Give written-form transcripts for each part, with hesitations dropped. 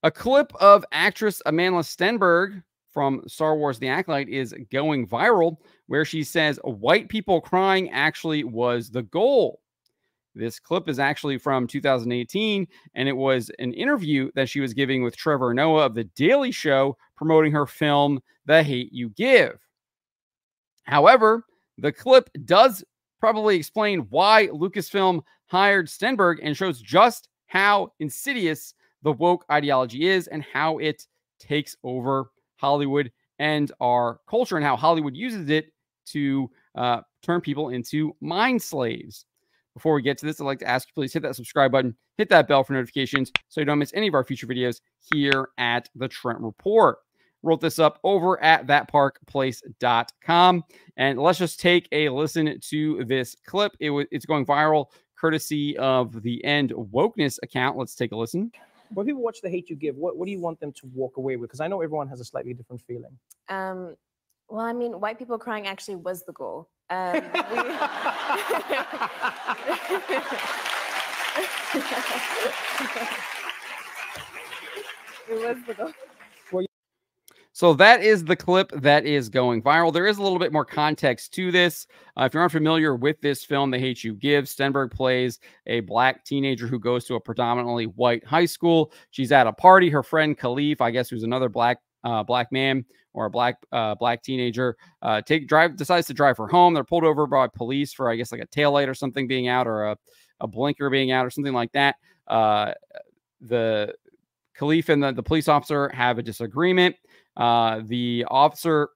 A clip of actress Amandla Stenberg from Star Wars The Acolyte is going viral, where she says white people crying actually was the goal. This clip is actually from 2018, and it was an interview that she was giving with Trevor Noah of The Daily Show promoting her film, The Hate You Give. However, the clip does probably explain why Lucasfilm hired Stenberg and shows just how insidious the woke ideology is and how it takes over Hollywood and our culture and how Hollywood uses it to turn people into mind slaves. Before we get to this, I'd like to ask you, please hit that subscribe button, hit that bell for notifications so you don't miss any of our future videos here at the Trent Report. Wrote this up over at thatparkplace.com. And let's just take a listen to this clip. It's going viral courtesy of the End Wokeness account. Let's take a listen. When people watch The Hate You Give, what do you want them to walk away with? Because I know everyone has a slightly different feeling. Well, I mean, white people crying actually was the goal. It was the goal. So that is the clip that is going viral. There is a little bit more context to this. If you're unfamiliar with this film, The Hate You Give, Stenberg plays a black teenager who goes to a predominantly white high school. She's at a party. Her friend Khalif, I guess, who's another black man or a black teenager, decides to drive her home. They're pulled over by police for, I guess, like a taillight or something being out, or a blinker being out or something like that. The Khalif and the police officer have a disagreement. The officer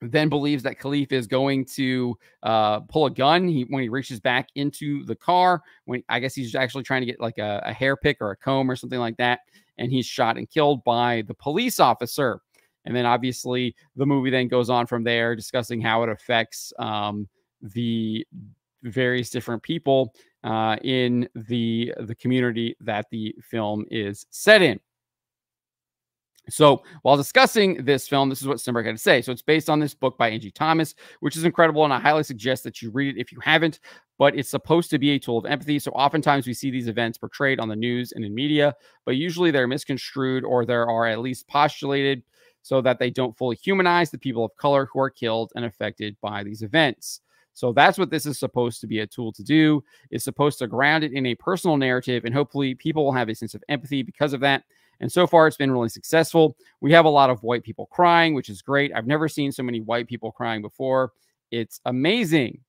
then believes that Khalif is going to pull a gun when he reaches back into the car. I guess he's actually trying to get like a hair pick or a comb or something like that. And he's shot and killed by the police officer. And then obviously the movie then goes on from there, discussing how it affects the various different people in the community that the film is set in. So while discussing this film, this is what Stenberg had to say. So it's based on this book by Angie Thomas, which is incredible, and I highly suggest that you read it if you haven't. But it's supposed to be a tool of empathy. So oftentimes we see these events portrayed on the news and in media, but usually they're misconstrued, or there are at least postulated so that they don't fully humanize the people of color who are killed and affected by these events. So that's what this is supposed to be a tool to do. It's supposed to ground it in a personal narrative, and hopefully people will have a sense of empathy because of that. And so far, it's been really successful. We have a lot of white people crying, which is great. I've never seen so many white people crying before. It's amazing.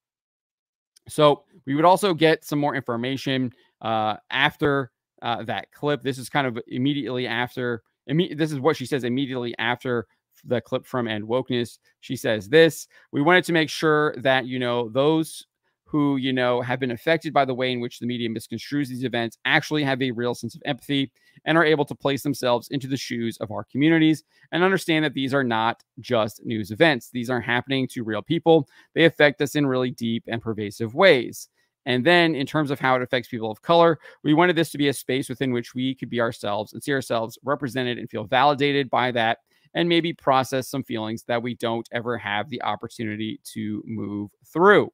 So we would also get some more information after that clip. This is kind of immediately after. This is what she says immediately after the clip from End Wokeness. She says this: we wanted to make sure that, those who, have been affected by the way in which the media misconstrues these events actually have a real sense of empathy and are able to place themselves into the shoes of our communities and understand that these are not just news events. These are happening to real people. They affect us in really deep and pervasive ways. And then in terms of how it affects people of color, we wanted this to be a space within which we could be ourselves and see ourselves represented and feel validated by that, and maybe process some feelings that we don't ever have the opportunity to move through.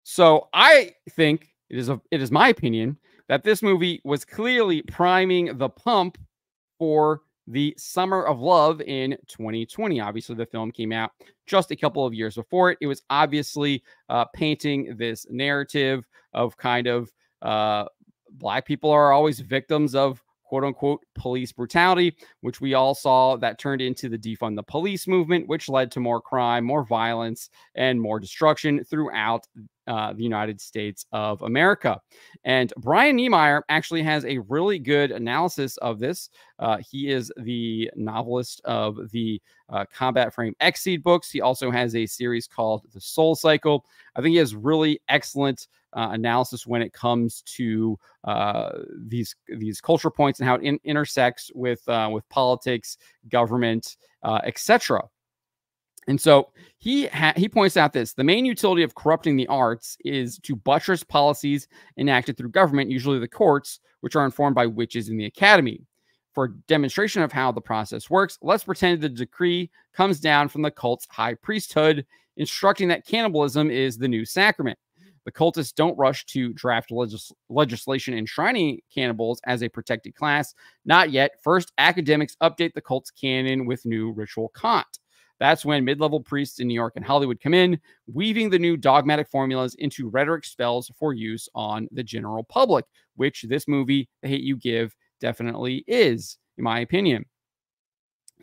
So I think it is my opinion that this movie was clearly priming the pump for the Summer of Love in 2020. Obviously, the film came out just a couple of years before it. It was obviously painting this narrative of kind of black people are always victims of quote unquote police brutality, which we all saw that turned into the defund the police movement, which led to more crime, more violence, and more destruction throughout the United States of America. And Brian Niemeyer actually has a really good analysis of this. He is the novelist of the Combat Frame X-Seed books. He also has a series called The Soul Cycle. I think he has really excellent analysis when it comes to these culture points and how it intersects with politics, government, etc. And so he points out this: the main utility of corrupting the arts is to buttress policies enacted through government, usually the courts, which are informed by witches in the academy. For demonstration of how the process works, let's pretend the decree comes down from the cult's high priesthood, instructing that cannibalism is the new sacrament. The cultists don't rush to draft legislation enshrining cannibals as a protected class. Not yet. First, academics update the cult's canon with new ritual content. That's when mid-level priests in New York and Hollywood come in, weaving the new dogmatic formulas into rhetoric spells for use on the general public, which this movie, The Hate You Give, definitely is, in my opinion.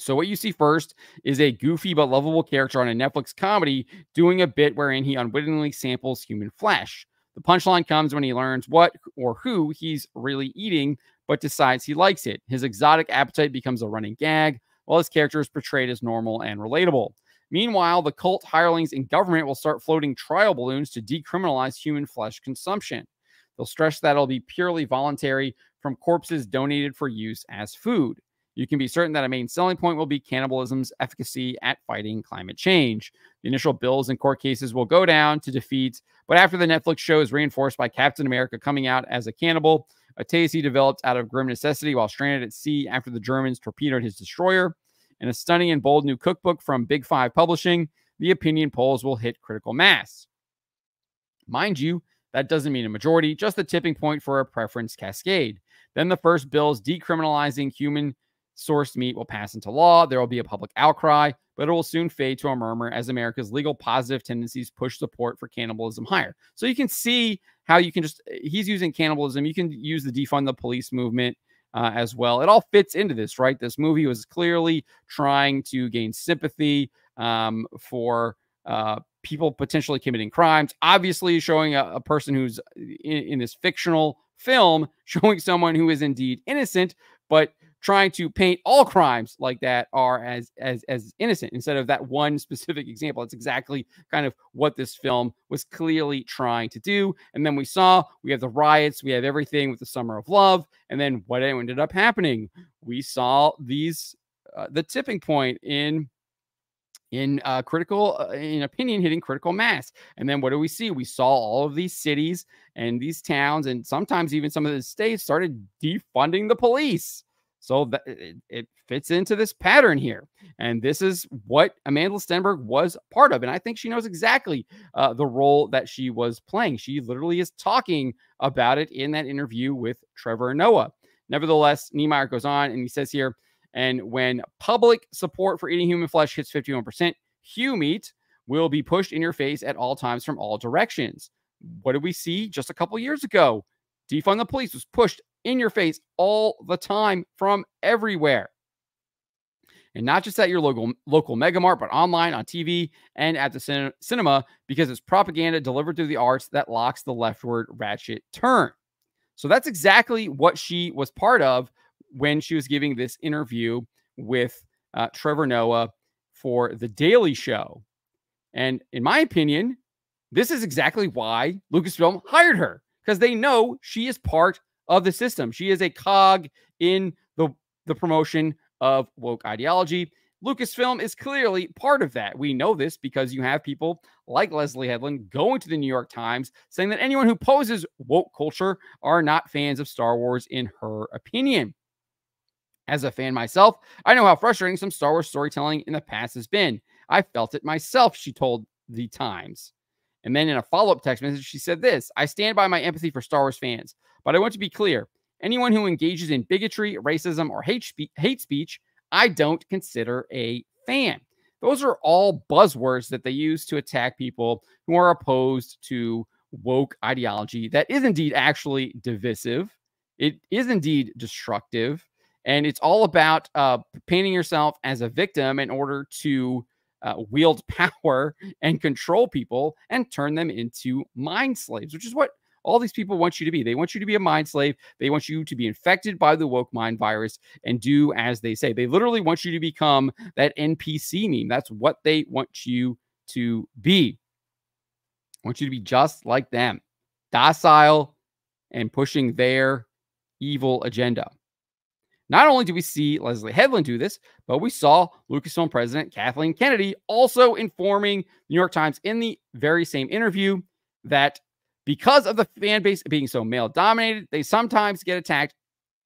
So what you see first is a goofy but lovable character on a Netflix comedy doing a bit wherein he unwittingly samples human flesh. The punchline comes when he learns what or who he's really eating, but decides he likes it. His exotic appetite becomes a running gag, while his character is portrayed as normal and relatable. Meanwhile, the cult hirelings in government will start floating trial balloons to decriminalize human flesh consumption. They'll stress that it'll be purely voluntary from corpses donated for use as food. You can be certain that a main selling point will be cannibalism's efficacy at fighting climate change. The initial bills and court cases will go down to defeat, but after the Netflix show is reinforced by Captain America coming out as a cannibal, a taste he developed out of grim necessity while stranded at sea after the Germans torpedoed his destroyer, and a stunning and bold new cookbook from Big Five Publishing, the opinion polls will hit critical mass. Mind you, that doesn't mean a majority, just the tipping point for a preference cascade. Then the first bills decriminalizing human sourced meat will pass into law. There will be a public outcry, but it will soon fade to a murmur as America's legal positive tendencies push support for cannibalism higher. So you can see how you can he's using cannibalism. You can use the defund the police movement as well. It all fits into this, right? This movie was clearly trying to gain sympathy for people potentially committing crimes. Obviously showing a person who's in this fictional film, showing someone who is indeed innocent, but trying to paint all crimes like that are as innocent instead of that one specific example. It's exactly kind of what this film was clearly trying to do. And then we have the riots, we have everything with the Summer of Love, and then what ended up happening? We saw these the tipping point in opinion hitting critical mass. And then what do we see? We saw all of these cities and these towns, and sometimes even some of the states started defunding the police. So that it fits into this pattern here. And this is what Amandla Stenberg was part of. And I think she knows exactly the role that she was playing. She literally is talking about it in that interview with Trevor Noah. Nevertheless, Niemeyer goes on and he says here, and when public support for eating human flesh hits 51%, Hugh meat will be pushed in your face at all times from all directions. What did we see just a couple years ago? Defund the police was pushed in your face all the time from everywhere. And not just at your local megamart, but online, on TV, and at the cinema, because it's propaganda delivered through the arts that locks the leftward ratchet turn. So that's exactly what she was part of when she was giving this interview with Trevor Noah for The Daily Show. And in my opinion, this is exactly why Lucasfilm hired her, because they know she is part of the system. She is a cog in the promotion of woke ideology. Lucasfilm is clearly part of that. We know this because you have people like Leslie Headland going to the New York Times saying that anyone who poses woke culture are not fans of Star Wars in her opinion. As a fan myself, I know how frustrating some Star Wars storytelling in the past has been. I felt it myself, she told the Times. And then in a follow-up text message, she said this: I stand by my empathy for Star Wars fans, but I want to be clear. Anyone who engages in bigotry, racism, or hate speech, I don't consider a fan. Those are all buzzwords that they use to attack people who are opposed to woke ideology that is indeed actually divisive. It is indeed destructive. And it's all about painting yourself as a victim in order to wield power and control people and turn them into mind slaves, which is what all these people want you to be. They want you to be a mind slave. They want you to be infected by the woke mind virus and do as they say. They literally want you to become that NPC meme. That's what they want you to be. I want you to be just like them, docile and pushing their evil agenda. Not only do we see Leslie Headland do this, but we saw Lucasfilm president Kathleen Kennedy also informing New York Times in the very same interview that because of the fan base being so male-dominated, they sometimes get attacked,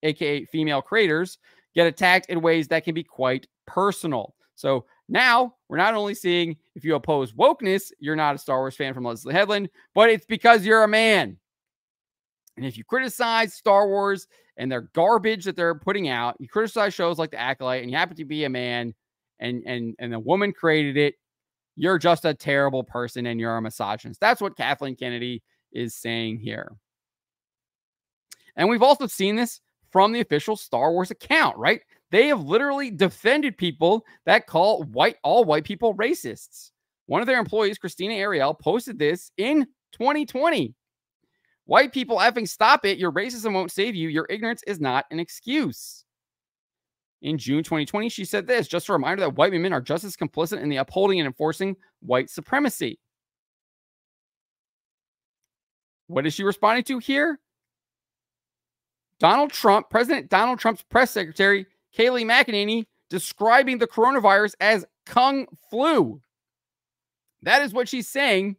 aka female creators, get attacked in ways that can be quite personal. So now we're not only seeing if you oppose wokeness, you're not a Star Wars fan from Leslie Headland, but it's because you're a man. And if you criticize Star Wars and their garbage that they're putting out, you criticize shows like The Acolyte, and you happen to be a man, and the woman created it, you're just a terrible person and you're a misogynist. That's what Kathleen Kennedy is saying here. And we've also seen this from the official Star Wars account, right? They have literally defended people that call all white people racists. One of their employees, Christina Ariel, posted this in 2020. White people effing stop it. Your racism won't save you. Your ignorance is not an excuse. In June 2020, she said this, just a reminder that white women are just as complicit in the upholding and enforcing white supremacy. What is she responding to here? President Donald Trump's press secretary, Kayleigh McEnany, describing the coronavirus as Kung flu. That is what she's saying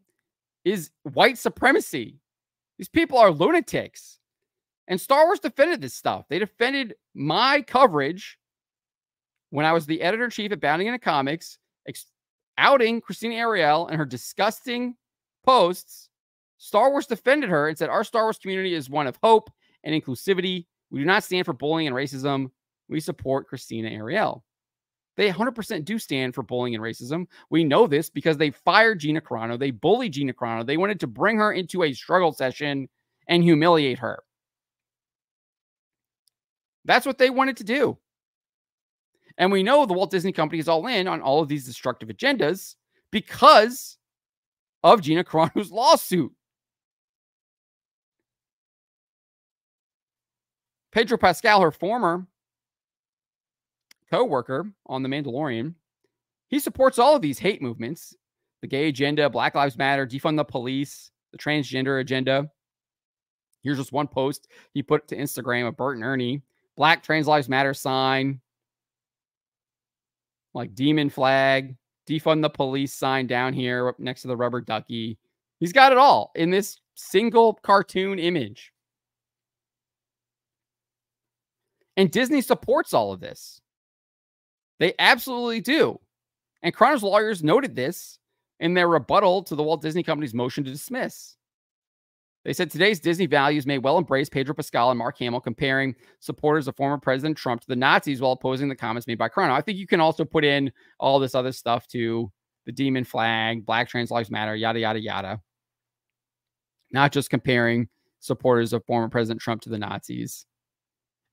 is white supremacy. These people are lunatics. And Star Wars defended this stuff. They defended my coverage when I was the editor-in-chief at Bounding Into Comics, outing Christina Ariel and her disgusting posts. Star Wars defended her and said, our Star Wars community is one of hope and inclusivity. We do not stand for bullying and racism. We support Christina Ariel. They 100% do stand for bullying and racism. We know this because they fired Gina Carano. They bullied Gina Carano. They wanted to bring her into a struggle session and humiliate her. That's what they wanted to do. And we know the Walt Disney Company is all in on all of these destructive agendas because of Gina Carano's lawsuit. Pedro Pascal, her former co-worker on The Mandalorian, he supports all of these hate movements, the gay agenda, Black Lives Matter, defund the police, the transgender agenda. Here's just one post he put to Instagram of Bert and Ernie, Black Trans Lives Matter sign, like demon flag, defund the police sign down here up next to the rubber ducky. He's got it all in this single cartoon image. And Disney supports all of this. They absolutely do. And Carano's lawyers noted this in their rebuttal to the Walt Disney Company's motion to dismiss. They said today's Disney values may well embrace Pedro Pascal and Mark Hamill, comparing supporters of former President Trump to the Nazis while opposing the comments made by Carano. I think you can also put in all this other stuff too. The demon flag, Black Trans Lives Matter, yada, yada, yada. Not just comparing supporters of former President Trump to the Nazis.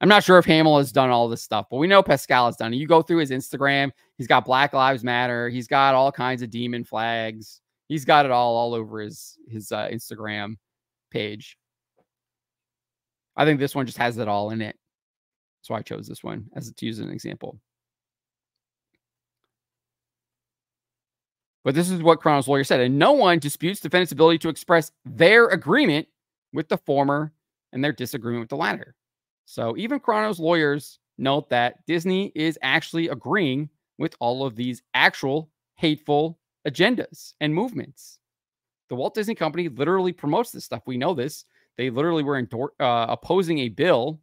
I'm not sure if Hamill has done all this stuff, but we know Pascal has done it. You go through his Instagram, he's got Black Lives Matter. He's got all kinds of demon flags. He's got it all over his Instagram page. I think this one just has it all in it. That's why I chose this one to use as an example. But this is what Carano's lawyer said. And no one disputes defendant's ability to express their agreement with the former and their disagreement with the latter. So even Carano's lawyers note that Disney is actually agreeing with all of these actual hateful agendas and movements. The Walt Disney Company literally promotes this stuff. We know this. They literally were opposing a bill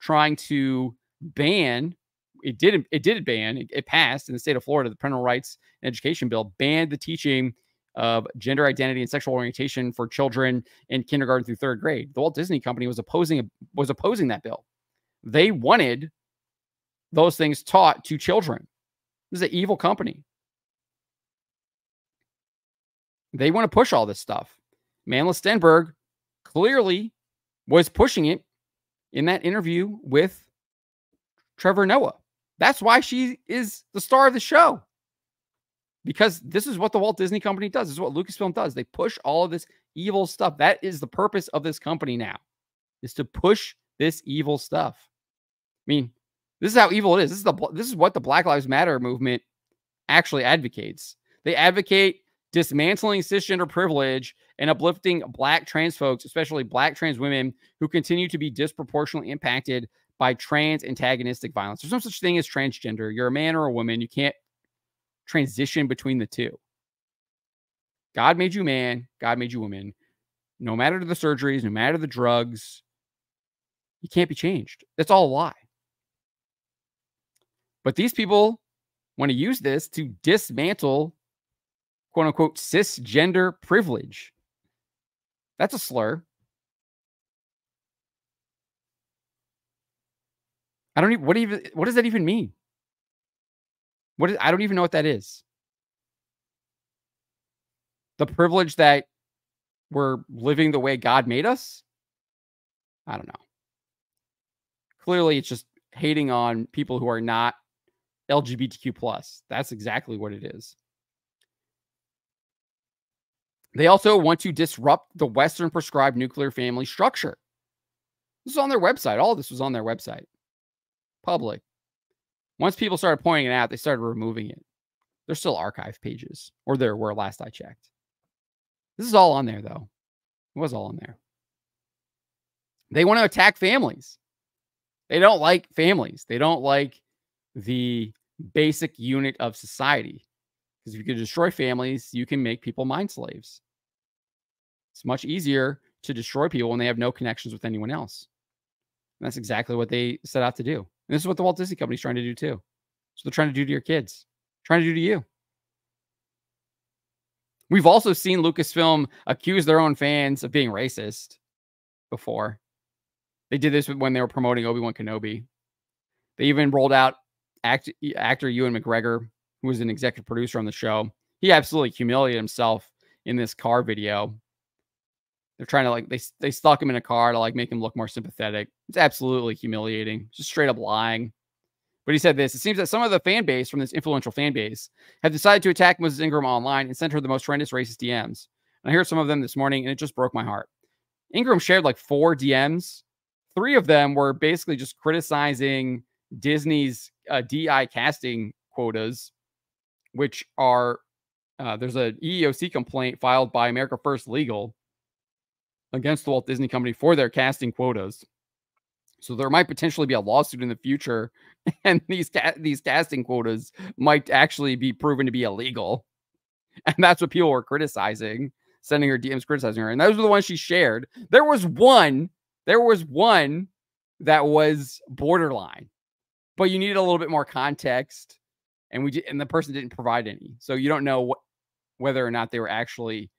trying to ban. It passed in the state of Florida. The Parental Rights and Education Bill banned the teaching of gender identity and sexual orientation for children in kindergarten through third grade. The Walt Disney Company was opposing that bill. They wanted those things taught to children. This is an evil company. They want to push all this stuff. Amandla Stenberg clearly was pushing it in that interview with Trevor Noah. That's why she is the star of the show. Because this is what the Walt Disney Company does. This is what Lucasfilm does. They push all of this evil stuff. That is the purpose of this company now, is to push this evil stuff. I mean, this is how evil it is. This is what the Black Lives Matter movement actually advocates. They advocate dismantling cisgender privilege and uplifting Black trans folks, especially Black trans women, who continue to be disproportionately impacted by trans antagonistic violence. There's no such thing as transgender. You're a man or a woman. You can't transition between the two. God made you man. God made you woman. No matter the surgeries, no matter the drugs, you can't be changed. That's all a lie. But these people want to use this to dismantle, quote unquote, cisgender privilege. That's a slur. I don't even, what does that even mean? I don't even know what that is. The privilege that we're living the way God made us? I don't know. Clearly, it's just hating on people who are not LGBTQ+. That's exactly what it is. They also want to disrupt the Western prescribed nuclear family structure. This is on their website. All of this was on their website. Public. Once people started pointing it out, they started removing it. There's still archive pages, or there were last I checked. This is all on there, though. It was all on there. They want to attack families. They don't like families. They don't like the basic unit of society. Because if you can destroy families, you can make people mind slaves. It's much easier to destroy people when they have no connections with anyone else. And that's exactly what they set out to do. And this is what the Walt Disney Company is trying to do too. So they're trying to do to your kids, trying to do to you. We've also seen Lucasfilm accuse their own fans of being racist before. They did this when they were promoting Obi-Wan Kenobi. They even rolled out actor Ewan McGregor, who was an executive producer on the show. He absolutely humiliated himself in this car video. They're trying to they stuck him in a car to make him look more sympathetic. It's absolutely humiliating. Just straight up lying. But he said this: it seems that some of the fan base from this influential fan base have decided to attack Moses Ingram online and send her the most horrendous racist DMs. And I heard some of them this morning, and it just broke my heart. Ingram shared 4 DMs. 3 of them were basically just criticizing Disney's DI casting quotas, which are there's a EEOC complaint filed by America First Legal against the Walt Disney Company for their casting quotas. So there might potentially be a lawsuit in the future, and these casting quotas might actually be proven to be illegal. And that's what people were criticizing, sending her DMs criticizing her. And those were the ones she shared. There was one that was borderline, but you needed a little bit more context, and the person didn't provide any. So you don't know whether or not they were actually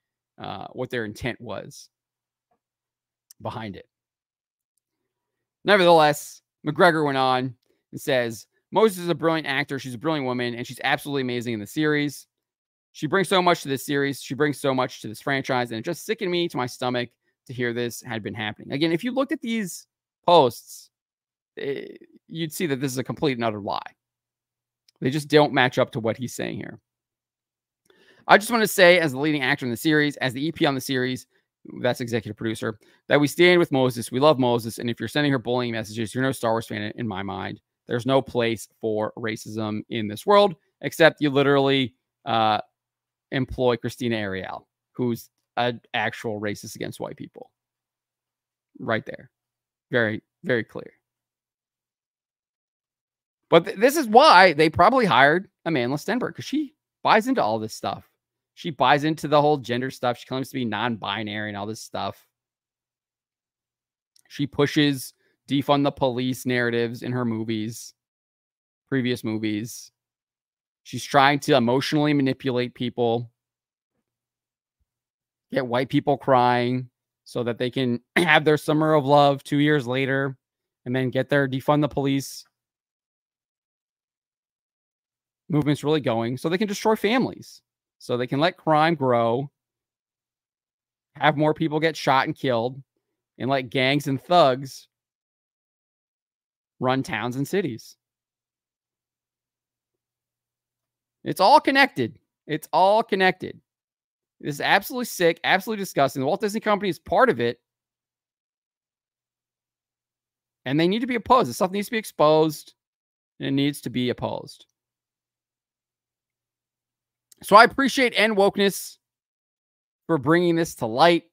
what their intent was behind it. Nevertheless, McGregor went on and says, Moses is a brilliant actor. She's a brilliant woman, and she's absolutely amazing in the series. She brings so much to this series. She brings so much to this franchise, and it just sickened me to my stomach to hear this had been happening. Again, if you looked at these posts, you'd see that this is a complete and utter lie. They just don't match up to what he's saying here. I just want to say, as the leading actor in the series, as the EP on the series, that's executive producer, that we stand with Moses. We love Moses. And if you're sending her bullying messages, you're no Star Wars fan in my mind. There's no place for racism in this world, except you literally employ Christina Ariel, who's an actual racist against white people. Right there. Very, very clear. But this is why they probably hired Amandla Stenberg, because she buys into all this stuff. She buys into the whole gender stuff. She claims to be non-binary and all this stuff. She pushes defund the police narratives in her movies, previous movies. She's trying to emotionally manipulate people, get white people crying so that they can have their summer of love 2 years later and then get their defund the police movement's really going so they can destroy families. So they can let crime grow, have more people get shot and killed, and let gangs and thugs run towns and cities. It's all connected. It's all connected. This is absolutely sick, absolutely disgusting. The Walt Disney Company is part of it. And they need to be opposed. This stuff needs to be exposed, and it needs to be opposed. So I appreciate N Wokeness for bringing this to light.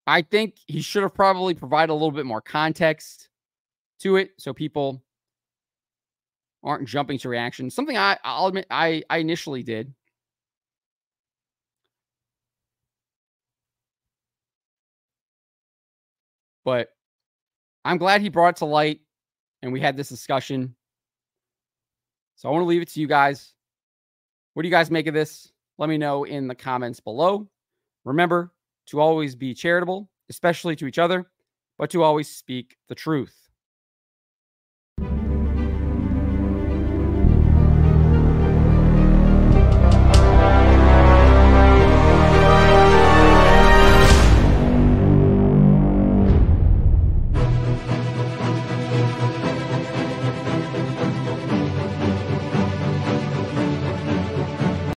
I think he should have probably provided a little bit more context to it so people aren't jumping to reaction. Something I'll admit I initially did. But I'm glad he brought it to light and we had this discussion. So I want to leave it to you guys. What do you guys make of this? Let me know in the comments below. Remember to always be charitable, especially to each other, but to always speak the truth.